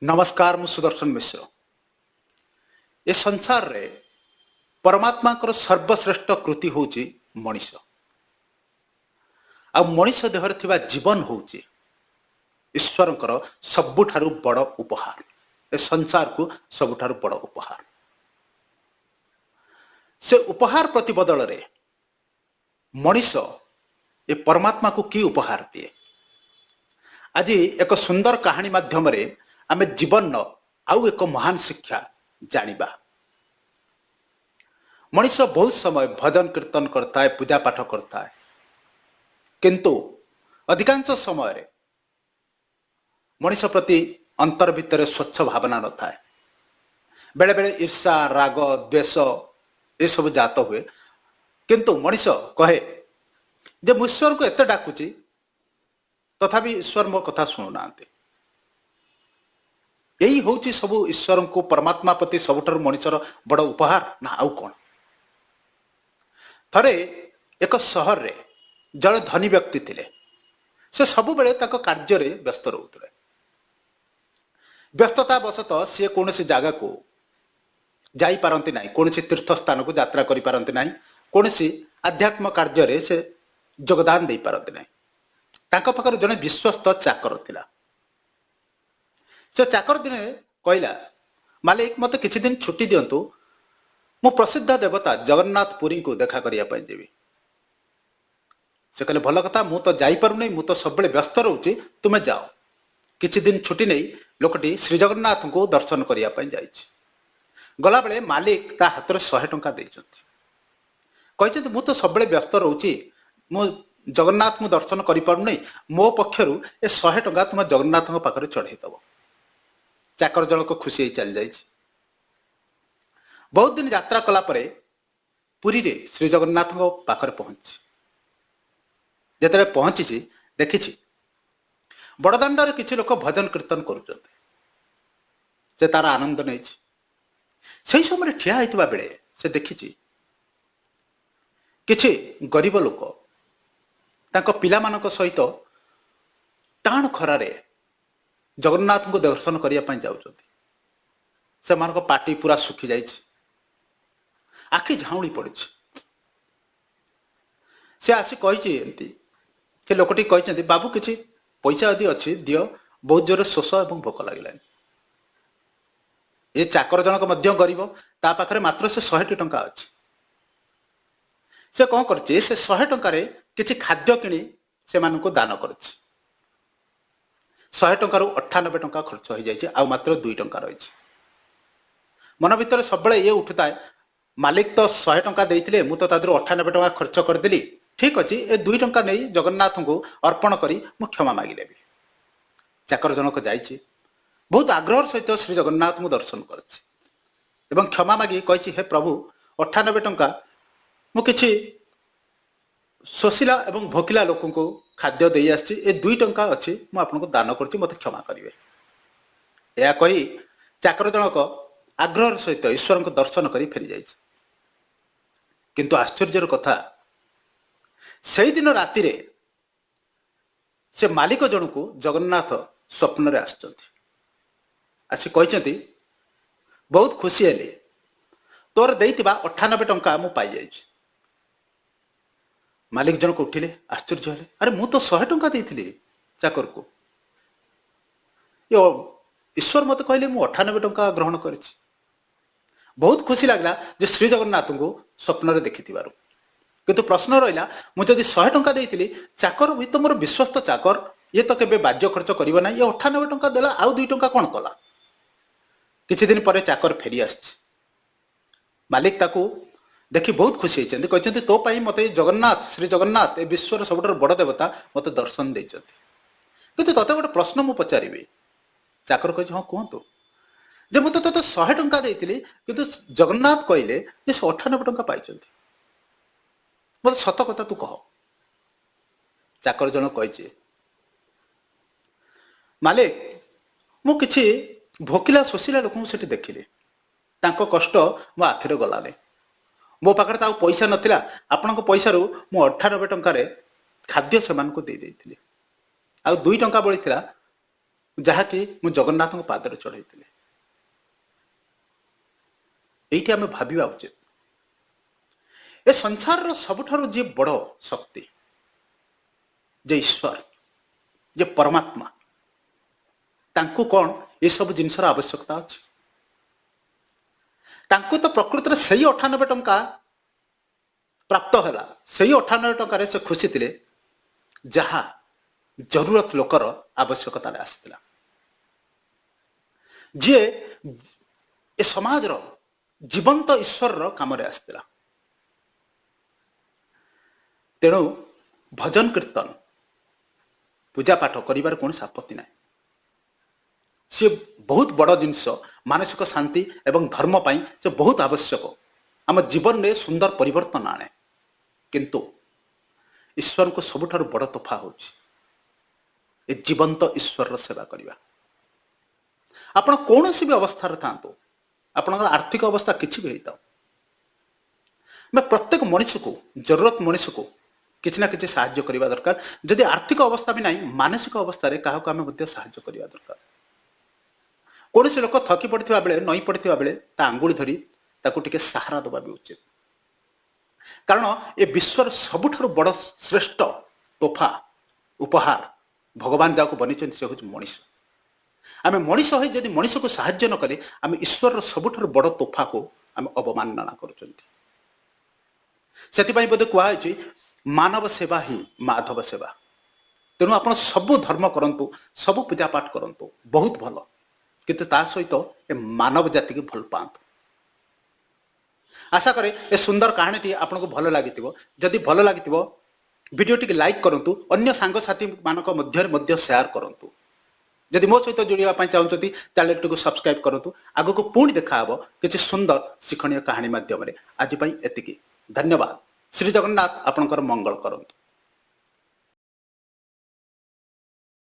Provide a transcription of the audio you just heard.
नमस्कार मु सुदर्शन मिश्र। ए संसार रे परमात्मा कर सर्वश्रेष्ठ कृति होची मनीष। आ मनीष देहर थिबा जीवन होची ईश्वर सबुठारु बड़ उपहार। ए संसार को सबुठारु बड़ उपहार। से उपहार प्रतिबदल रे मनीष ए परमात्मा को की उपहार दिए। आज एक सुंदर कहानी माध्यम रे आमे जीवन आउ एक महान शिक्षा जानिबा। मनीष बहुत समय भजन कीर्तन करता है, पूजा पाठ करता है, किंतु अधिकांश समय रे मनीष प्रति अंतर भितर स्वच्छ भावना न थाए। बेले बेले ईर्षा राग द्वेष ये सब जात हुए, किंतु मनीष कहे जे मु ईश्वर को एते डाकुची तथापि ईश्वर मो कथा शुणु नांती। यही होची सबु ईश्वर को परमात्मा प्रति सबुठारु मनीषर बड़ उपहार ना आउ कोन। थरे एक शहर रे जड़े धनी व्यक्ति थिले। से सबु बेले ताको कार्य रे व्यस्त रहउतले। व्यस्तता वशतः सी कोनोसी जागा को जाई पारंती नाही, कोनोसी तीर्थ स्थान को यात्रा करि पारंती नाही, कोनोसी आध्यात्म कार्य रे से योगदान दे पारंती नाही। ताको पाखर जने विश्वस्त चाकर थिला। से चाकर दिने कहला, मालिक मते किछि दिन छुट्टी दियंतु, मु प्रसिद्ध देवता जगन्नाथ पुरी को देखा करिया पई जेबी। से कहले भल कथा, मु तो जाई पारु नै, मु तो सब बेले व्यस्त रहउची, तुमे जाओ। किछि दिन छुट्टी नै लोकटी श्री जगन्नाथ को दर्शन करिया पई जाईछि। गला बेले मालिक ता हाथ रे 100 टंका दैछथि। कहछथि मु तो सब बेले व्यस्त रहउची, मु जगन्नाथ को दर्शन करि पारु नै, मो पक्षरु ए 100 टंका तुम जगन्नाथ को पाखरे चढ़ाई दबो। चाकर जनक खुशी होई चल जाईछि। बहुत दिन यात्रा कला परे पुरी रे श्री जगन्नाथ को पाखरे पहुंची। जेतरे पहुंची देखिछि बड़दाण्ड रे किछि लोक भजन कीर्तन करूछन्ते। से तार आनंद नैछि। सही समय ठिया होइतबा बेले से देखिछि किछि गरीब लोक तांको पिला मानक सहित टाण खरा रे जगन्नाथ को दर्शन करिया पई जाउछन्ति। से मानक पाटी पूरा सुखी जाइछि, आखि झाउणी पड़िछि। से आसी कहिछि एंती से लोकटी कहिछन्ति, बाबू किछि पैसा यदि अछि दियो, बहुत जोर शोष एवं भोक लागिलानि। ए चाकर जनक मध्य गरीब, ता पाखरे मात्र से 100 टंका अछि। से कौन करछि, से 100 टंका रे किछि खाद्य किणी से मानको दान करछि। 100 टंका रु 98 टंका खर्च हो जाइछि, आ मात्र 2 टंका रहिछि। मन भितर सबले ये उठुता है, मालिक तो 100 टंका देइथिले, मु तो तादरु 98 टंका खर्च कर देली। ठीक अछि, ए 2 टंका नै जगन्नाथ को अर्पण करी मु क्षमा मागी लेबी। चाकर जनक जाइछि, बहुत आग्रह सहित श्री जगन्नाथ को दर्शन करछि एवं क्षमा मागी कहिछि, हे प्रभु 98 टंका मु किछि शोषिला एवं भोकिला लोक को खाद्य दे आछि, ए 2 टंका अछि मु आपनको दान करछि, मते क्षमा करिवे। या कहि चाकर जनक आग्रह सहित ईश्वर को दर्शन करी फेरी जाइछि। किंतु आश्चर्यर कथा, सही दिन राति रे से मालिक जन को जगन्नाथ स्वप्न रे आछथि। आसी कहिछथि, बहुत खुशी हेले, तोर देइतिबा 98 टंका मु पाई जाइछि। मालिक जन को उठिले, आश्चर्य हेले, अरे मु तो 100 टंका देइथिली चाकर को, यो ईश्वर मते कहले मु 98 टंका ग्रहण करिछि। बहुत खुशी लागला जे श्री जगन्नाथ को स्वप्न रे देखिथिबारु। किंतु प्रश्न रहिला, मु जदि 100 टंका देइथिली, चाकर भी तो मोर विश्वस्त चाकर, ये तो केबे बाज्य खर्च करिवो ना, ये 98 टंका देला, आउ 2 टंका कोन कला। किछि दिन परे चाकर फेरी आछि। मालिक ताकू देखि बहुत खुशी होइछन्ति, कहछन्ति तो पई मते जगन्नाथ श्री जगन्नाथ ए विश्वर सबुठार बड़ देवता मते दर्शन दैछन्ति। किंतु तते गोटे प्रश्न मु पचारिबे। चाकर कहछि, हां कहंतु, जे मु तो 100 टंका देइथिली, किंतु जगन्नाथ कहले जे 98 टंका पाइछन्ति, मते सत कथा तू कह। चाकर जन कहिछि, मालिक मु किछि भोकिला शोषिला लोक सेठी देखिले, तांको कष्ट मो आखिरे गलाने। मो पाखरे ताऊ पैसा नथिला, आपनको पैसारु मु 98 टंका रे खाद्य सेमान को दे देइथिली, आ 2 टंका बळी थिला ଯାହାକି ମୁଁ ଜଗନ୍ନାଥଙ୍କ ପାଦରେ ଚଢ଼େଇଥିଲି। ଏଇଠି ଆମେ ଭାବିବା ଉଚିତ ଏ ସଂସାରର ସବୁଠାରୁ ଯିଏ ବଡ଼ ଶକ୍ତି, ଯେ ଈଶ୍ୱର, ଯେ ପରମାତ୍ମା, ତାଙ୍କୁ କ'ଣ ଏସବୁ ଜିନିଷର ଆବଶ୍ୟକତା ଅଛି? ତାଙ୍କୁ ତ ପ୍ରକୃତରେ ସେଇ 98 ଟଙ୍କା ପ୍ରାପ୍ତ ହେଲା, ସେଇ 98 ଟଙ୍କାରେ ସେ ଖୁସି ଥିଲେ ଯାହା ଜରୁରତ ଲୋକର ଆବଶ୍ୟକତାରେ ଆସିଥିଲା, ଯିଏ ଏ ସମାଜର ଜୀବନ୍ତ ଈଶ୍ୱରର କାମରେ ଆସିଥିଲା। ତେଣୁ ଭଜନ କୀର୍ତ୍ତନ ପୂଜା ପାଠ କରିବାର କୌଣସି ଆପତ୍ତି ନାହିଁ। ସେ ବହୁତ ବଡ଼ ଜିନିଷ, ମାନସିକ ଶାନ୍ତି ଏବଂ ଧର୍ମ ପାଇଁ ସେ ବହୁତ ଆବଶ୍ୟକ, ଆମ ଜୀବନରେ ସୁନ୍ଦର ପରିବର୍ତ୍ତନ ଆଣେ। କିନ୍ତୁ ଈଶ୍ୱରଙ୍କୁ ସବୁଠାରୁ ବଡ଼ ତୋଫା ହେଉଛି ଏ ଜୀବନ୍ତ ଈଶ୍ୱରର ସେବା କରିବା। ଆପଣ କୌଣସି ବି ଅବସ୍ଥାରେ ଥାଆନ୍ତୁ, ଆପଣଙ୍କର ଆର୍ଥିକ ଅବସ୍ଥା କିଛି ବି ହେଇଥାଉ, ଆମେ ପ୍ରତ୍ୟେକ ମଣିଷକୁ, ଜରୁରତ ମଣିଷକୁ କିଛି ନା କିଛି ସାହାଯ୍ୟ କରିବା ଦରକାର। ଯଦି ଆର୍ଥିକ ଅବସ୍ଥା ବି ନାହିଁ, ମାନସିକ ଅବସ୍ଥାରେ କାହାକୁ ଆମେ ମଧ୍ୟ ସାହାଯ୍ୟ କରିବା ଦରକାର। କୌଣସି ଲୋକ ଥକି ପଡ଼ିଥିବା ବେଳେ, ନଇଁ ପଡ଼ିଥିବା ବେଳେ ତା ଆଙ୍ଗୁଳି ଧରି ତାକୁ ଟିକେ ସାହାରା ଦେବା ବି ଉଚିତ। କାରଣ ଏ ବିଶ୍ୱର ସବୁଠାରୁ ବଡ଼ ଶ୍ରେଷ୍ଠ ତୋଫା, ଉପହାର ଭଗବାନ ଯାହାକୁ ବନେଇଛନ୍ତି ସେ ହେଉଛି ମଣିଷ। ଆମେ ମଣିଷ ହୋଇ ଯଦି ମଣିଷକୁ ସାହାଯ୍ୟ ନ କଲେ, ଆମେ ଈଶ୍ୱରର ସବୁଠାରୁ ବଡ଼ ତୋଫାକୁ ଆମେ ଅବମାନନା କରୁଛନ୍ତି। ସେଥିପାଇଁ ବୋଧେ କୁହାଯାଇଛି ମାନବ ସେବା ହିଁ ମାଧବ ସେବା। ତେଣୁ ଆପଣ ସବୁ ଧର୍ମ କରନ୍ତୁ, ସବୁ ପୂଜା ପାଠ କରନ୍ତୁ, ବହୁତ ଭଲ, କିନ୍ତୁ ତା ସହିତ ଏ ମାନବ ଜାତିକୁ ଭଲ ପାଆନ୍ତୁ। ଆଶା କରେ ଏ ସୁନ୍ଦର କାହାଣୀଟି ଆପଣଙ୍କୁ ଭଲ ଲାଗିଥିବ। ଯଦି ଭଲ ଲାଗିଥିବ ଭିଡ଼ିଓଟିକୁ ଲାଇକ୍ କରନ୍ତୁ, ଅନ୍ୟ ସାଙ୍ଗସାଥୀମାନଙ୍କ ମଧ୍ୟରେ ମଧ୍ୟ ସେୟାର କରନ୍ତୁ। ଯଦି ମୋ ସହିତ ଯୋଡ଼ିବା ପାଇଁ ଚାହୁଁଛନ୍ତି ଚ୍ୟାନେଲଟିକୁ ସବସ୍କ୍ରାଇବ୍ କରନ୍ତୁ। ଆଗକୁ ପୁଣି ଦେଖାହେବ କିଛି ସୁନ୍ଦର ଶିକ୍ଷଣୀୟ କାହାଣୀ ମାଧ୍ୟମରେ। ଆଜି ପାଇଁ ଏତିକି, ଧନ୍ୟବାଦ। ଶ୍ରୀ ଜଗନ୍ନାଥ ଆପଣଙ୍କର ମଙ୍ଗଳ କରନ୍ତୁ।